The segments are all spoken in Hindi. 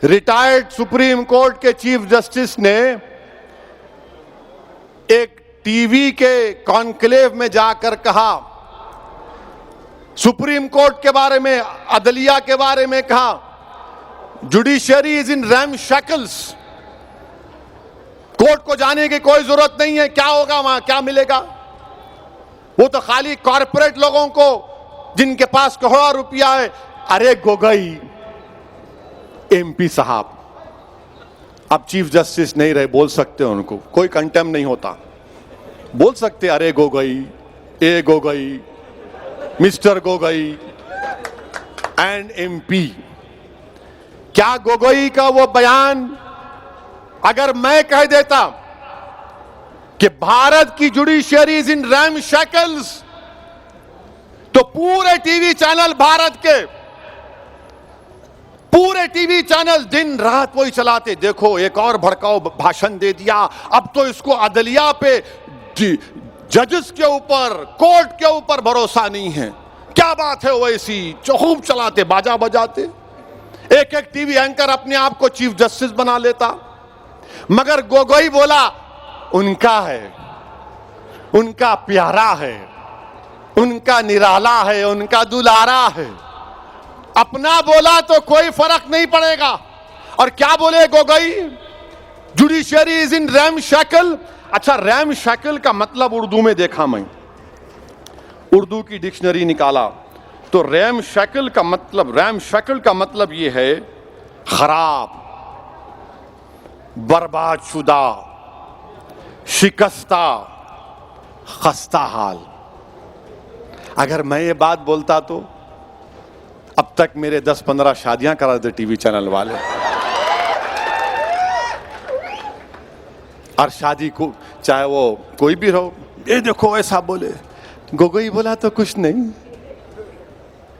रिटायर्ड सुप्रीम कोर्ट के चीफ जस्टिस ने एक टीवी के कॉन्क्लेव में जाकर कहा, सुप्रीम कोर्ट के बारे में, अदलिया के बारे में कहा, जुडिशरी इज इन रैमशैकल्स, कोर्ट को जाने की कोई जरूरत नहीं है, क्या होगा वहां, क्या मिलेगा। वो तो खाली कॉरपोरेट लोगों को जिनके पास करोड़ों रुपया है। अरे गोगोई एमपी साहब, अब चीफ जस्टिस नहीं रहे, बोल सकते हो उनको, कोई कंटेम नहीं होता, बोल सकते अरे गोगोई, ए Gogoi, mister Gogoi and MP. क्या गोगोई का वो बयान अगर मैं कह देता कि भारत की जुडिशरी इज इन रैमशैकल्स, तो पूरे टीवी चैनल, भारत के पूरे टीवी चैनल दिन रात वही चलाते, देखो एक और भड़काऊ भाषण दे दिया, अब तो इसको अदलिया पे, जजेस के ऊपर, कोर्ट के ऊपर भरोसा नहीं है, क्या बात है, वैसी खूब चलाते, बाजा बजाते, एक एक टीवी एंकर अपने आप को चीफ जस्टिस बना लेता। मगर गोगोई बोला उनका है, उनका प्यारा है, उनका निराला है, उनका दुलारा है, अपना बोला तो कोई फर्क नहीं पड़ेगा। और क्या बोले गोगोई, जुडिशरी इज इन रैमशैकल। अच्छा, रैमशैकल का मतलब उर्दू में देखा मैं, उर्दू की डिक्शनरी निकाला तो रैमशैकल का मतलब यह है खराब, बर्बाद शुदा, शिकस्ता, खस्ता हाल। अगर मैं ये बात बोलता तो अब तक मेरे 10-15 शादियां करा देते टीवी चैनल वाले। और शादी को चाहे वो कोई भी रहो, ये देखो ऐसा बोले, गोगोई बोला तो कुछ नहीं,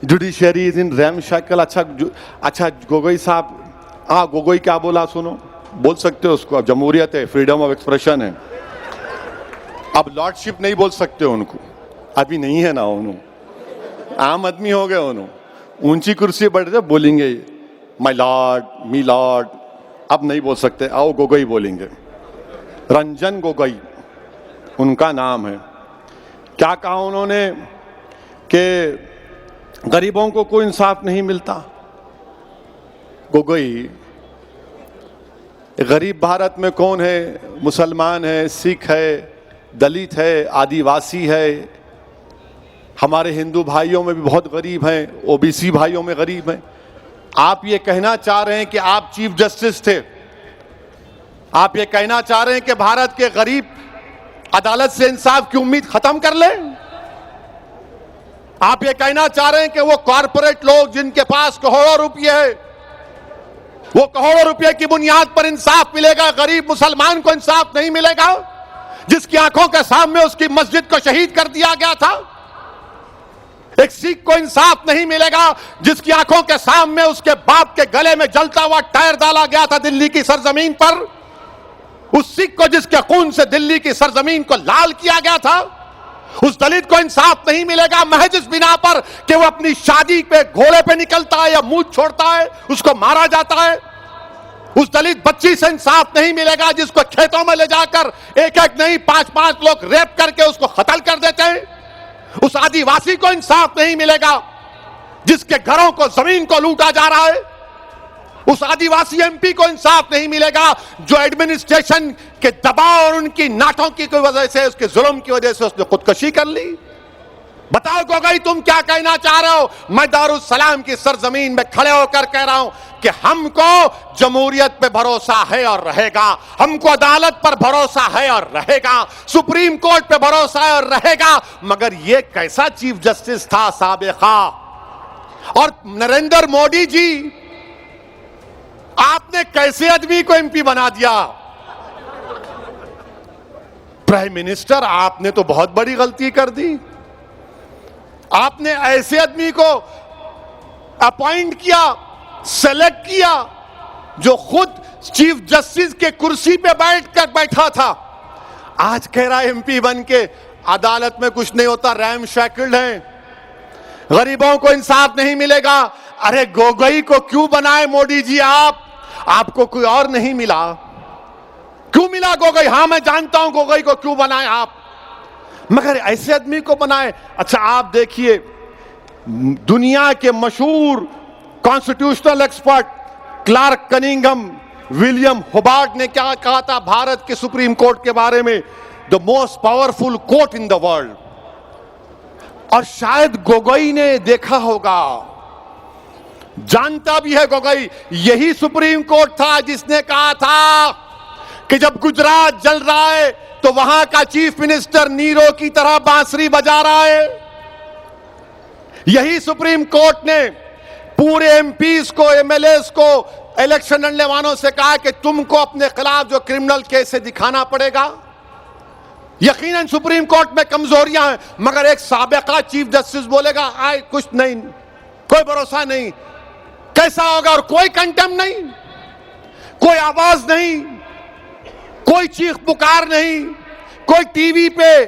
जुडिशरी इज इन रैमशैकल। अच्छा गोगोई साहब, हाँ गोगोई क्या बोला सुनो, बोल सकते हो उसको, अब जमहूरियत है, फ्रीडम ऑफ एक्सप्रेशन है, अब लॉर्डशिप नहीं बोल सकते हो उनको, अभी नहीं है ना, उन्होंने आम आदमी हो गए, उन्होंने ऊंची कुर्सी बैठे बोलेंगे माय लॉर्ड, मी लॉर्ड, अब नहीं बोल सकते, आओ गोगोई बोलेंगे। रंजन गोगोई उनका नाम है। क्या कहा उन्होंने कि गरीबों को कोई इंसाफ नहीं मिलता। गोगोई, गरीब भारत में कौन है? मुसलमान है, सिख है, दलित है, आदिवासी है, हमारे हिंदू भाइयों में भी बहुत गरीब हैं, ओबीसी भाइयों में गरीब हैं। आप ये कहना चाह रहे हैं कि आप चीफ जस्टिस थे, आप ये कहना चाह रहे हैं कि भारत के गरीब अदालत से इंसाफ की उम्मीद खत्म कर ले? आप ये कहना चाह रहे हैं कि वो कॉरपोरेट लोग जिनके पास करोड़ों रुपये है, वो करोड़ों रुपये की बुनियाद पर इंसाफ मिलेगा, गरीब मुसलमान को इंसाफ नहीं मिलेगा, जिसकी आंखों के सामने उसकी मस्जिद को शहीद कर दिया गया था? एक सिख को इंसाफ नहीं मिलेगा जिसकी आंखों के सामने उसके बाप के गले में जलता हुआ टायर डाला गया था दिल्ली की सरजमीन पर? उस सिख को जिसके खून से दिल्ली की सरजमीन को लाल किया गया था, उस दलित को इंसाफ नहीं मिलेगा महज इस बिना पर कि वो अपनी शादी पे घोड़े पे निकलता है या मुंह छोड़ता है, उसको मारा जाता है? उस दलित बच्ची से इंसाफ नहीं मिलेगा जिसको खेतों में ले जाकर एक एक नहीं 5-5 लोग रेप करके उसको कत्ल कर देते हैं? उस आदिवासी को इंसाफ नहीं मिलेगा जिसके घरों को, जमीन को लूटा जा रहा है? उस आदिवासी एमपी को इंसाफ नहीं मिलेगा जो एडमिनिस्ट्रेशन के दबाव और उनकी नाटों की वजह से, उसके जुल्म की वजह से उसने खुदकुशी कर ली? बताओ गोगोई, तुम क्या कहना चाह रहे हो? मैं दारुस्सलाम की सरजमीन में खड़े होकर कह रहा हूं कि हमको जमहूरियत पे भरोसा है और रहेगा, हमको अदालत पर भरोसा है और रहेगा, सुप्रीम कोर्ट पे भरोसा है और रहेगा। मगर ये कैसा चीफ जस्टिस था साबिका? और नरेंद्र मोदी जी, आपने कैसे आदमी को एमपी बना दिया? प्राइम मिनिस्टर, आपने तो बहुत बड़ी गलती कर दी। आपने ऐसे आदमी को अपॉइंट किया, सेलेक्ट किया, जो खुद चीफ जस्टिस के कुर्सी पे बैठा था, आज कह रहा है एमपी बन के अदालत में कुछ नहीं होता, रैमशैकल्ड है, गरीबों को इंसाफ नहीं मिलेगा। अरे गोगोई को क्यों बनाए मोदी जी आप? आपको कोई और नहीं मिला? क्यों मिला गोगोई? हां, मैं जानता हूं गोगोई को क्यों बनाए आप, मगर ऐसे आदमी को बनाए। अच्छा, आप देखिए, दुनिया के मशहूर constitutional expert Clark Cunningham, William Hobart ने क्या कहा था भारत के सुप्रीम कोर्ट के बारे में? The most powerful court in the world. और शायद गोगोई ने देखा होगा, जानता भी है गोगोई, यही सुप्रीम कोर्ट था जिसने कहा था कि जब गुजरात जल रहा है तो वहां का चीफ मिनिस्टर नीरो की तरह बांसुरी बजा रहा है। यही सुप्रीम कोर्ट ने पूरे एमपीज को, एमएलएस को, इलेक्शन लड़ने वालों से कहा कि तुमको अपने खिलाफ जो क्रिमिनल केस है दिखाना पड़ेगा। यकीनन सुप्रीम कोर्ट में कमजोरियां हैं, मगर एक साबिका चीफ जस्टिस बोलेगा आए कुछ नहीं, कोई भरोसा नहीं, कैसा होगा? और कोई कंटेम नहीं, कोई आवाज नहीं, कोई चीख पुकार नहीं, कोई टीवी पे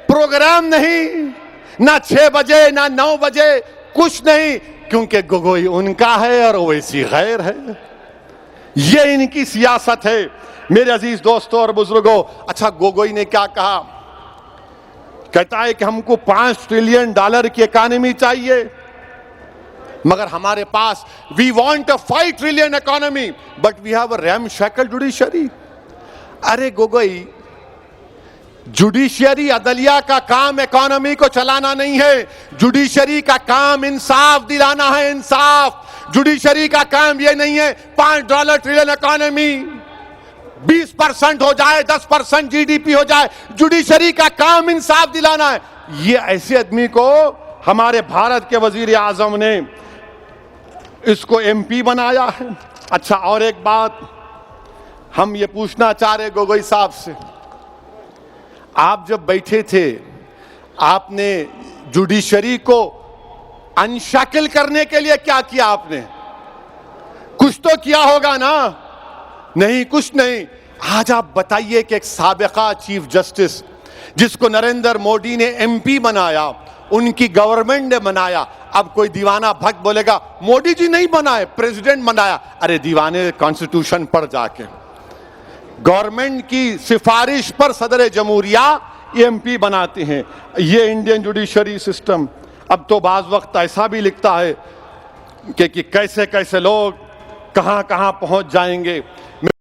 प्रोग्राम नहीं, ना 6 बजे ना 9 बजे, कुछ नहीं, क्योंकि गोगोई उनका है और वैसी गैर है। ये इनकी सियासत है मेरे अजीज दोस्तों और बुजुर्गों। अच्छा, गोगोई ने क्या कहा? कहता है कि हमको $5 ट्रिलियन की इकोनॉमी चाहिए, मगर हमारे पास we want a 5 trillion economy but we have a ramshackle judiciary. अरे गोगोई, जुडिशरी अदलिया का काम इकोनॉमी को चलाना नहीं है, जुडिशरी का काम इंसाफ दिलाना है, इंसाफ। जुडिशरी का काम यह नहीं है $5 ट्रिलियन इकोनॉमी 20% हो जाए, 10% जीडीपी हो जाए। जुडिशरी का काम इंसाफ दिलाना है। ये ऐसे आदमी को हमारे भारत के वजीर आजम ने इसको एमपी बनाया है। अच्छा, और एक बात हम ये पूछना चाह रहे गोगोई साहब से, आप जब बैठे थे आपने जुडिशरी को अनशैकल करने के लिए क्या किया? आपने कुछ तो किया होगा ना? नहीं, कुछ नहीं। आज आप बताइए कि एक साबिका चीफ जस्टिस जिसको नरेंद्र मोदी ने एमपी बनाया, उनकी गवर्नमेंट ने बनाया, अब कोई दीवाना भक्त बोलेगा मोदी जी नहीं बनाए, प्रेसिडेंट बनाया। अरे दीवाने, कॉन्स्टिट्यूशन पर जाके गवर्नमेंट की सिफारिश पर सदर जमहूरिया एमपी बनाते हैं। ये इंडियन जुडिशरी सिस्टम अब तो बाज वक्त ऐसा भी लिखता है कि कैसे कैसे लोग कहां कहां पहुंच जाएंगे।